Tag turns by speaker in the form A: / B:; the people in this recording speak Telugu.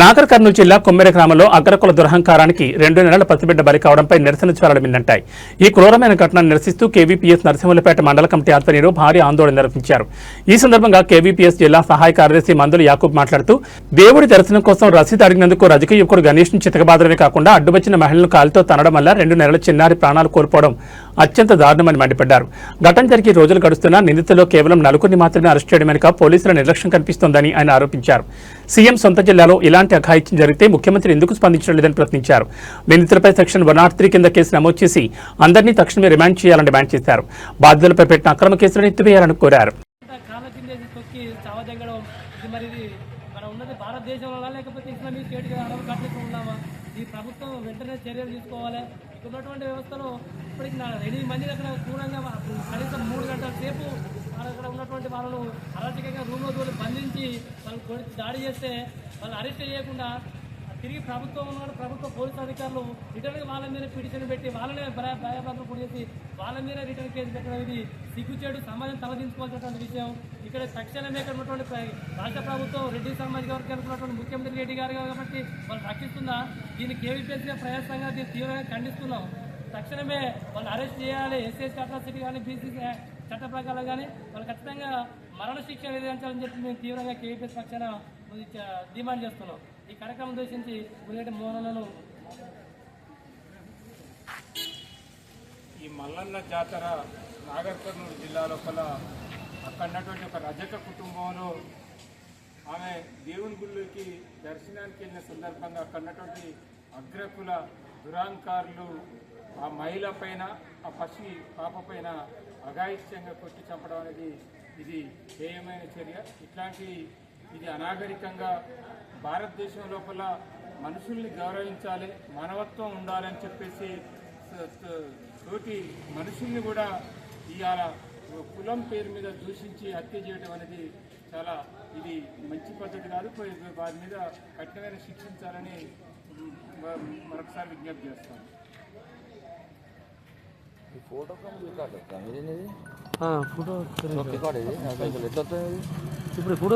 A: నాగర్ కర్నూలు జిల్లా కొమ్మెర గ్రామంలో అగ్రకుల దురహంకారానికి 2 నెలల పసిబిడ్డ బలి కావడంపై నిరసన జ్వాలలు మిన్నంటాయి. ఈ క్రూరమైన ఘటనను నిరసిస్తూ కేవీపీఎస్ నరసింహులపేట మండల కమిటీ ఆధ్వర్యంలో భారీ ఆందోళన నిర్వహించారు. ఈ సందర్భంగా కేవీపీఎస్ జిల్లా సహాయ కార్యదర్శి మందుల యాకూబ్ మాట్లాడుతూ దేవుడి దర్శనం కోసం రసీదు అడిగినందుకు రాజకీయ యువకుడు గణేష్ను చితకబాదడమే కాకుండా అడ్డువచ్చిన మహిళలను కాలితో తనడం వల్ల 2 నెలల చిన్నారి ప్రాణాలు కోల్పోవడం అత్యంత దారుణమని మండిపడ్డారు. ఘటన జరిగి రోజులు గడుస్తున్నా నిందితుల్లో కేవలం 4 మాత్రమే అరెస్ట్ చేయడం వెనుక పోలీసుల నిర్లక్ష్యం కనిపిస్తోందని ఆయన ఆరోపించారు. సీఎం సొంత జిల్లాలో ఇలాంటి అఘాయిత్యం జరిగితే ముఖ్యమంత్రి ఎందుకు స్పందించడం లేదని ప్రశ్నించారు. నిందితులపై సెక్షన్ 103 కింద కేసు నమోదు చేసి అందరినీ తక్షణమే రిమాండ్ చేయాలని డిమాండ్ చేశారు. బాధ్యులపై పెట్టిన అక్రమ కేసులను ఎత్తివేయాలని కోరారు.
B: ఈ ప్రభుత్వం వెంటనే చర్యలు తీసుకోవాలి. ఉన్నటువంటి వ్యవస్థలో ఇప్పటికి 8 మంది అక్కడ క్రూరంగా కనీసం 3 గంటల సేపు అక్కడ ఉన్నటువంటి వాళ్ళను అరాచకంగా రూమ్లో దూరం బంధించి వాళ్ళు దాడి చేస్తే వాళ్ళు అరెస్ట్ చేయకుండా తిరిగి ప్రభుత్వం ఉన్నాడు, ప్రభుత్వ పోలీసు అధికారులు రిటర్న్గా వాళ్ళ మీద పిటిషన్ పెట్టి వాళ్ళనే భయభ్రాంతులు గురి చేసి వాళ్ళ మీద రిటర్న్ కేసు పెట్టడం ఇది సిగ్గుచేడు, సమాజం తలదించుకోవాల్సినటువంటి విషయం. ఇక్కడ తక్షణమే ఇక్కడ ఉన్నటువంటి రాష్ట్ర ప్రభుత్వం రెడ్డి సామాజిక వర్గానికి ఉన్నటువంటి ముఖ్యమంత్రి రెడ్డి గారు కాబట్టి వాళ్ళు రక్షిస్తుందా? దీన్ని కేవీపీఎస్గా ప్రయాసంగా దీన్ని తీవ్రంగా ఖండిస్తున్నాం. తక్షణమే వాళ్ళు అరెస్ట్ చేయాలి. ఎస్సీ అట్రాసిటీ కానీ బీసీ చట్ట ప్రకారం కానీ వాళ్ళు ఖచ్చితంగా మరణశిక్ష విధించాలని చెప్పి మేము తీవ్రంగా కేవీపీఎస్ పక్షాన డిమాండ్ చేస్తున్నాం. ఈ కార్యక్రమం ఉద్దేశించి మునిగటి మోహనలను
C: ఈ మల్లన్న జాతర నాగర్ కర్నూలు జిల్లా లోపల అక్కడున్నటువంటి ఒక రజక కుటుంబంలో ఆమె దేవుని గుళ్ళకి దర్శనానికి వెళ్ళిన సందర్భంగా అక్కడున్నటువంటి అగ్రకుల దురాంకారులు ఆ మహిళ పైన ఆ పసి పాప పైన అఘాయిత్యంగా కొట్టి చంపడం అనేది ఇది హేయమైన చర్య. ఇది అనాగరికంగా భారతదేశం లోపల మనుషుల్ని గౌరవించాలి, మానవత్వం ఉండాలని చెప్పేసి తోటి మనుషుల్ని కూడా ఇవాళ కులం పేరు మీద దూషించి హత్య చేయడం అనేది ఇది మంచి పద్ధతి కాదు. వారి మీద కఠినమైన శిక్షించాలని మరొకసారి విజ్ఞప్తి చేస్తాను.
D: ఫోటో
B: ఫోటో ఇప్పుడు